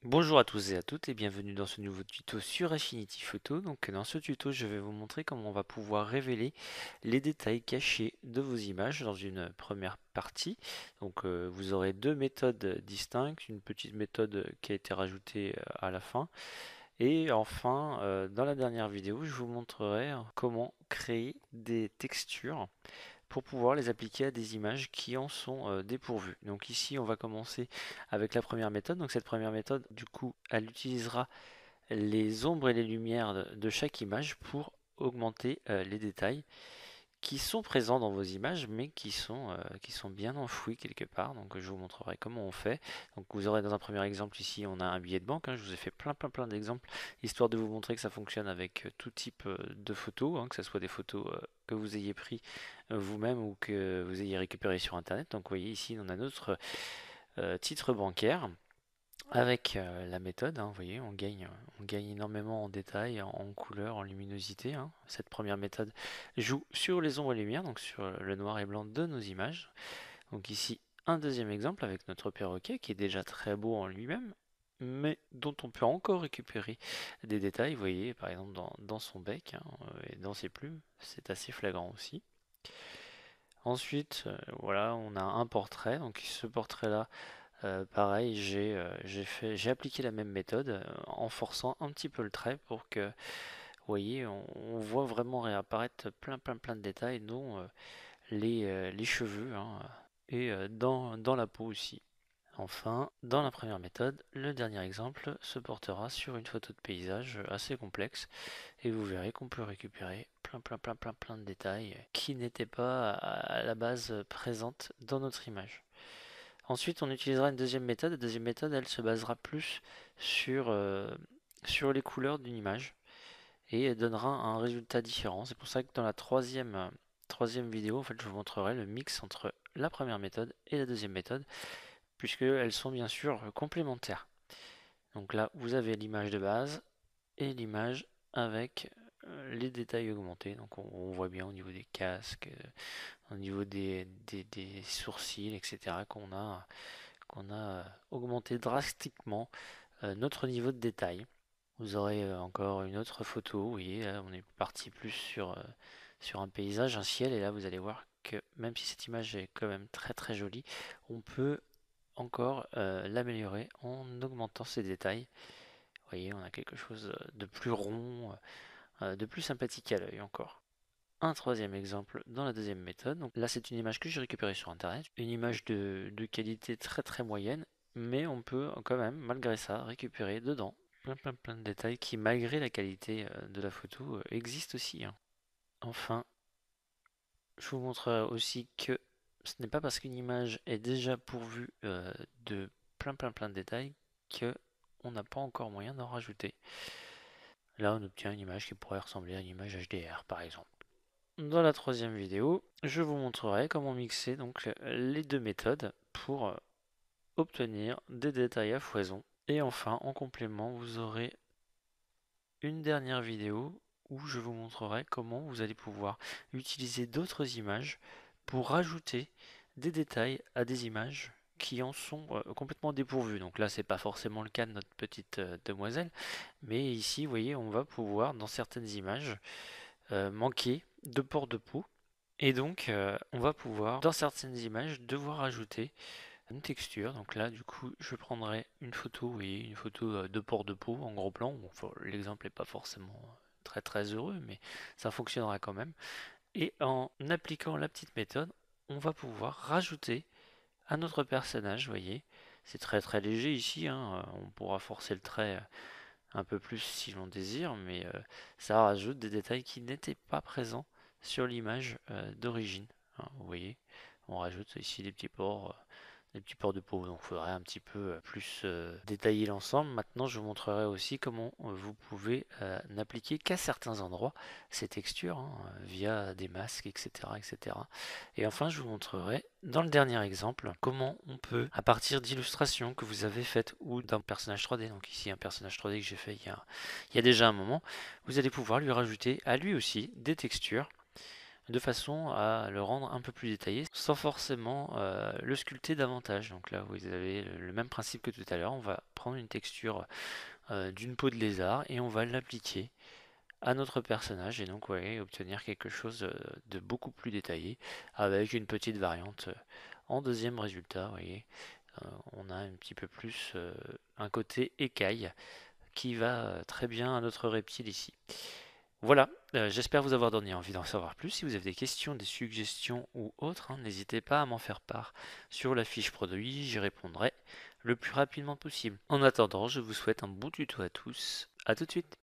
Bonjour à tous et à toutes et bienvenue dans ce nouveau tuto sur Affinity Photo. Donc dans ce tuto, je vais vous montrer comment on va pouvoir révéler les détails cachés de vos images dans une première partie. Donc vous aurez deux méthodes distinctes, une petite méthode qui a été rajoutée à la fin. Et enfin, dans la dernière vidéo, je vous montrerai comment créer des textures pour pouvoir les appliquer à des images qui en sont dépourvues. Donc ici, on va commencer avec la première méthode. Donc cette première méthode, du coup, elle utilisera les ombres et les lumières de chaque image pour augmenter les détails qui sont présents dans vos images, mais qui sont bien enfouis quelque part. Donc je vous montrerai comment on fait. Donc vous aurez dans un premier exemple ici, on a un billet de banque, hein. Je vous ai fait plein d'exemples, histoire de vous montrer que ça fonctionne avec tout type de photos, hein, que ce soit des photos que vous ayez pris vous-même ou que vous ayez récupéré sur Internet. Donc vous voyez ici, on a notre titre bancaire. Avec la méthode, hein, vous voyez, on gagne énormément en détails, en couleur, en luminosité, hein. Cette première méthode joue sur les ombres et lumières, donc sur le noir et blanc de nos images. Donc ici, un deuxième exemple avec notre perroquet qui est déjà très beau en lui-même, mais dont on peut encore récupérer des détails, vous voyez, par exemple dans son bec, hein, et dans ses plumes, c'est assez flagrant aussi. Ensuite, voilà, on a un portrait, donc ce portrait-là, pareil, j'ai appliqué la même méthode en forçant un petit peu le trait pour que, vous voyez, on voit vraiment réapparaître plein de détails, dont les cheveux, hein, et dans la peau aussi. Enfin, dans la première méthode, le dernier exemple se portera sur une photo de paysage assez complexe et vous verrez qu'on peut récupérer plein de détails qui n'étaient pas à la base présentes dans notre image. Ensuite, on utilisera une deuxième méthode. La deuxième méthode, elle se basera plus sur les couleurs d'une image et elle donnera un résultat différent. C'est pour ça que dans la troisième vidéo, en fait, je vous montrerai le mix entre la première méthode et la deuxième méthode, puisqu'elles sont bien sûr complémentaires. Donc là, vous avez l'image de base et l'image avec les détails augmentés. Donc on voit bien au niveau des casques, au niveau des sourcils, etc., qu'on a augmenté drastiquement notre niveau de détail. Vous aurez encore une autre photo, vous voyez, là, on est parti plus sur un paysage, un ciel, et là vous allez voir que même si cette image est quand même très jolie, on peut encore l'améliorer en augmentant ses détails. Vous voyez, on a quelque chose de plus rond, de plus sympathique à l'œil encore. Un troisième exemple dans la deuxième méthode. Donc là, c'est une image que j'ai récupérée sur Internet, une image de qualité très moyenne, mais on peut quand même, malgré ça, récupérer dedans plein de détails qui, malgré la qualité de la photo, existent aussi, hein. Enfin, je vous montrerai aussi que ce n'est pas parce qu'une image est déjà pourvue de plein de détails que on n'a pas encore moyen d'en rajouter. Là, on obtient une image qui pourrait ressembler à une image HDR, par exemple. Dans la troisième vidéo, je vous montrerai comment mixer donc les deux méthodes pour obtenir des détails à foison. Et enfin, en complément, vous aurez une dernière vidéo où je vous montrerai comment vous allez pouvoir utiliser d'autres images pour rajouter des détails à des images qui en sont complètement dépourvues. Donc là, c'est pas forcément le cas de notre petite demoiselle, mais ici, vous voyez, on va pouvoir, dans certaines images, manquer de port de peau. Et donc, on va pouvoir, dans certaines images, devoir ajouter une texture. Donc là, du coup, je prendrai une photo, vous voyez, une photo de port de peau en gros plan. Bon, enfin, l'exemple n'est pas forcément très heureux, mais ça fonctionnera quand même. Et en appliquant la petite méthode, on va pouvoir rajouter à notre personnage, vous voyez. C'est très léger ici, hein. On pourra forcer le trait un peu plus si l'on désire, mais ça rajoute des détails qui n'étaient pas présents sur l'image d'origine, hein. Vous voyez, on rajoute ici des petits ports de peau, donc il faudrait un petit peu plus détailler l'ensemble. Maintenant, je vous montrerai aussi comment vous pouvez n'appliquer qu'à certains endroits ces textures, hein, via des masques, etc. Et enfin, je vous montrerai dans le dernier exemple comment on peut, à partir d'illustrations que vous avez faites ou d'un personnage 3D, donc ici un personnage 3D que j'ai fait il y a déjà un moment, vous allez pouvoir lui rajouter à lui aussi des textures de façon à le rendre un peu plus détaillé sans forcément le sculpter davantage. Donc là vous avez le même principe que tout à l'heure, on va prendre une texture d'une peau de lézard et on va l'appliquer à notre personnage et donc obtenir quelque chose de beaucoup plus détaillé avec une petite variante en deuxième résultat. Vous voyez, on a un petit peu plus un côté écaille qui va très bien à notre reptile ici. Voilà, j'espère vous avoir donné envie d'en savoir plus. Si vous avez des questions, des suggestions ou autres, n'hésitez pas à m'en faire part sur la fiche produit, j'y répondrai le plus rapidement possible. En attendant, je vous souhaite un bon tuto à tous. À tout de suite.